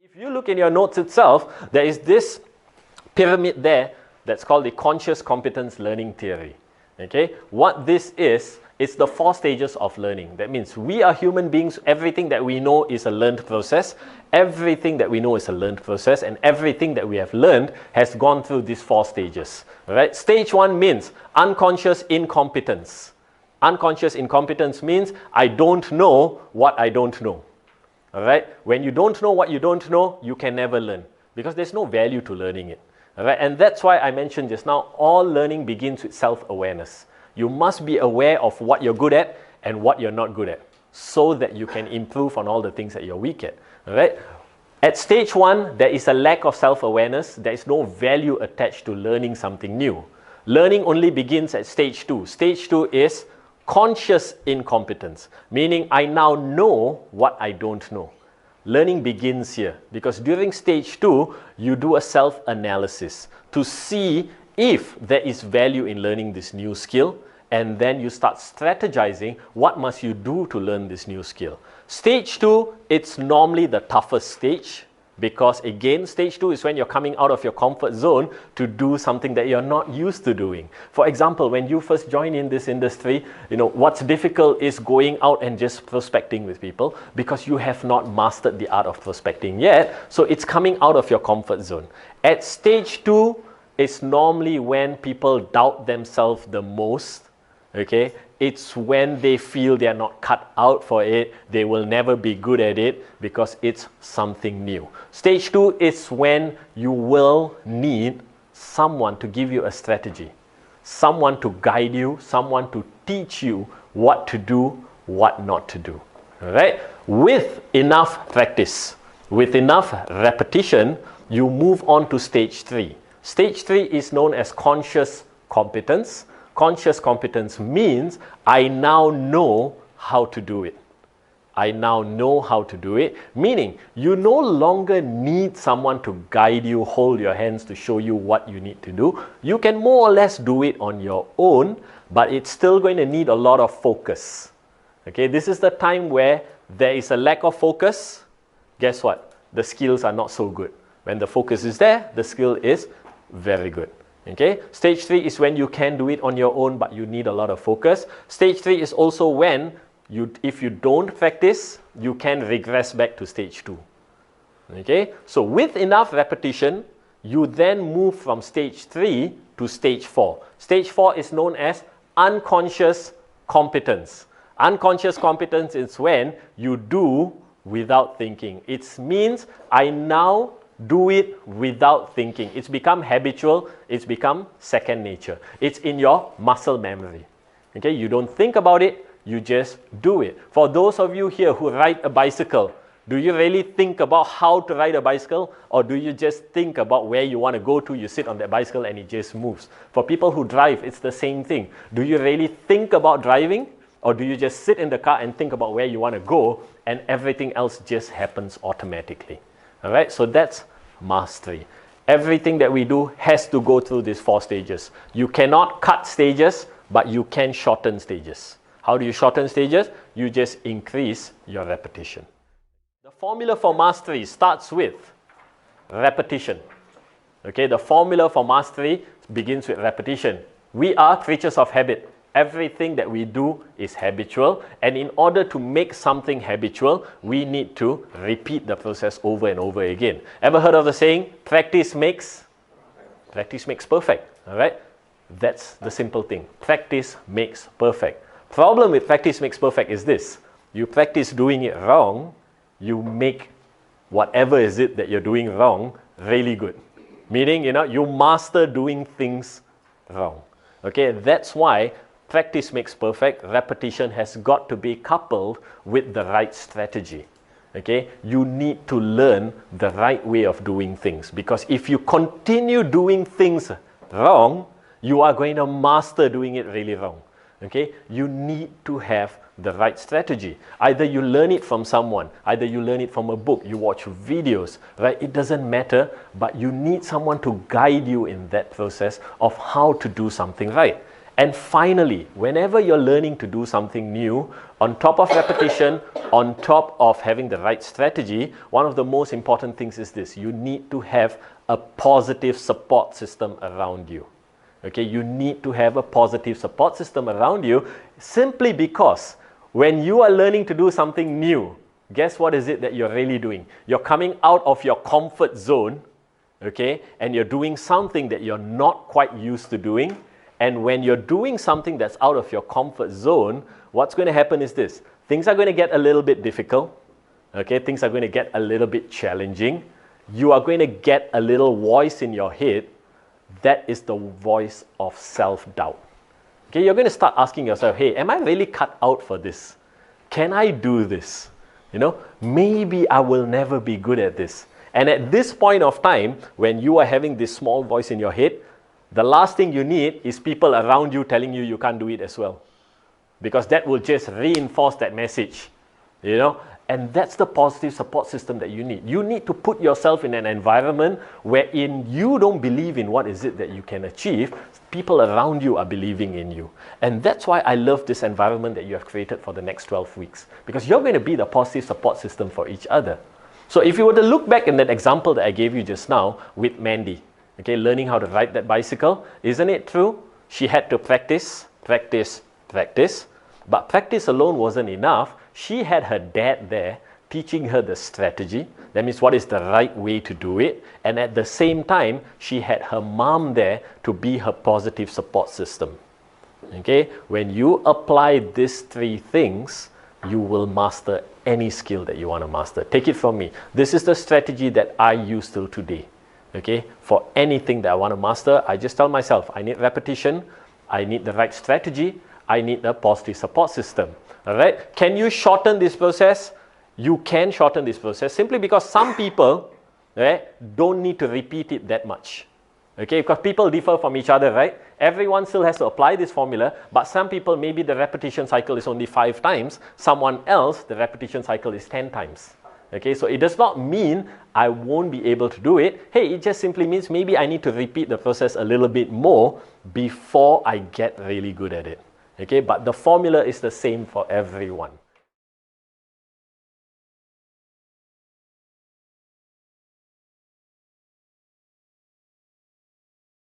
If you look in your notes itself, there is this pyramid there that's called the conscious competence learning theory. Okay, what this is, it's the 4 stages of learning. That means we are human beings, everything that we know is a learned process. Everything that we know is a learned process, and everything that we have learned has gone through these 4 stages. Right? Stage 1 means unconscious incompetence. Unconscious incompetence means I don't know what I don't know. Alright? When you don't know what you don't know, you can never learn because there's no value to learning it. Alright? And that's why I mentioned just now, all learning begins with self-awareness. You must be aware of what you're good at and what you're not good at so that you can improve on all the things that you're weak at. Alright? At stage 1, there is a lack of self-awareness. There is no value attached to learning something new. Learning only begins at stage 2. Stage 2 is conscious incompetence, meaning I now know what I don't know. Learning begins here because during stage 2, you do a self-analysis to see if there is value in learning this new skill, and then you start strategizing what must you do to learn this new skill. Stage 2, it's normally the toughest stage because again, stage 2 is when you're coming out of your comfort zone to do something that you're not used to doing. For example, when you first join in this industry, what's difficult is going out and just prospecting with people because you have not mastered the art of prospecting yet. So it's coming out of your comfort zone. At stage 2, it's normally when people doubt themselves the most. Okay, it's when they feel they are not cut out for it, they will never be good at it because it's something new. Stage 2 is when you will need someone to give you a strategy, someone to guide you, someone to teach you what to do, what not to do. All right? With enough practice, with enough repetition, you move on to stage 3. Stage 3 is known as conscious competence. Conscious competence means I now know how to do it. I now know how to do it, meaning you no longer need someone to guide you, hold your hands to show you what you need to do. You can more or less do it on your own, but it's still going to need a lot of focus. Okay, this is the time where there is a lack of focus. Guess what? The skills are not so good. When the focus is there, the skill is very good. Okay, stage 3 is when you can do it on your own, but you need a lot of focus. Stage 3 is also when if you don't practice, you can regress back to stage 2. Okay, so with enough repetition, you then move from stage 3 to stage 4. Stage 4 is known as unconscious competence. Unconscious competence is when you do without thinking. It means I now do it without thinking. It's become habitual. It's become second nature. It's in your muscle memory. Okay, you don't think about it, you just do it. For those of you here who ride a bicycle, do you really think about how to ride a bicycle, or do you just think about where you want to go to? You sit on that bicycle and it just moves. For people who drive, it's the same thing. Do you really think about driving, or do you just sit in the car and think about where you want to go and everything else just happens automatically? Alright, so that's mastery. Everything that we do has to go through these 4 stages. You cannot cut stages, but you can shorten stages. How do you shorten stages? You just increase your repetition. The formula for mastery starts with repetition. Okay, the formula for mastery begins with repetition. We are creatures of habit. Everything that we do is habitual, and in order to make something habitual, we need to repeat the process over and over again. Ever heard of the saying, practice makes perfect? All right? That's the simple thing. Practice makes perfect. Problem with practice makes perfect is this. You practice doing it wrong, you make whatever is it that you're doing wrong really good. Meaning, you master doing things wrong. Okay, that's why practice makes perfect. Repetition has got to be coupled with the right strategy. Okay, you need to learn the right way of doing things, because if you continue doing things wrong, you are going to master doing it really wrong. Okay, you need to have the right strategy. Either you learn it from someone, either you learn it from a book, you watch videos, right? It doesn't matter, but you need someone to guide you in that process of how to do something right. And finally, whenever you're learning to do something new, on top of repetition, on top of having the right strategy, one of the most important things is this: you need to have a positive support system around you. Okay, you need to have a positive support system around you, simply because when you are learning to do something new, guess what is it that you're really doing? You're coming out of your comfort zone, okay, and you're doing something that you're not quite used to doing. And when you're doing something that's out of your comfort zone, what's going to happen is this: things are going to get a little bit difficult, okay, things are going to get a little bit challenging. You are going to get a little voice in your head. That is the voice of self-doubt. Okay, you're going to start asking yourself, hey, am I really cut out for this? Can I do this? You know, maybe I will never be good at this. And at this point of time, when you are having this small voice in your head, the last thing you need is people around you telling you you can't do it as well. Because that will just reinforce that message, you know. And that's the positive support system that you need. You need to put yourself in an environment wherein you don't believe in what is it that you can achieve. People around you are believing in you. And that's why I love this environment that you have created for the next 12 weeks. Because you're going to be the positive support system for each other. So if you were to look back in that example that I gave you just now with Mandy, okay, learning how to ride that bicycle, isn't it true? She had to practice, practice, practice. But practice alone wasn't enough. She had her dad there teaching her the strategy. That means what is the right way to do it. And at the same time, she had her mom there to be her positive support system. Okay? When you apply these three things, you will master any skill that you want to master. Take it from me. This is the strategy that I use till today. Okay? For anything that I want to master, I just tell myself, I need repetition, I need the right strategy, I need a positive support system. All right? Can you shorten this process? You can shorten this process simply because some people, right, don't need to repeat it that much. Okay? Because people differ from each other, right? Everyone still has to apply this formula, but some people, maybe the repetition cycle is only 5 times. Someone else, the repetition cycle is 10 times. Okay? So it does not mean I won't be able to do it. Hey, it just simply means maybe I need to repeat the process a little bit more before I get really good at it. Okay, but the formula is the same for everyone.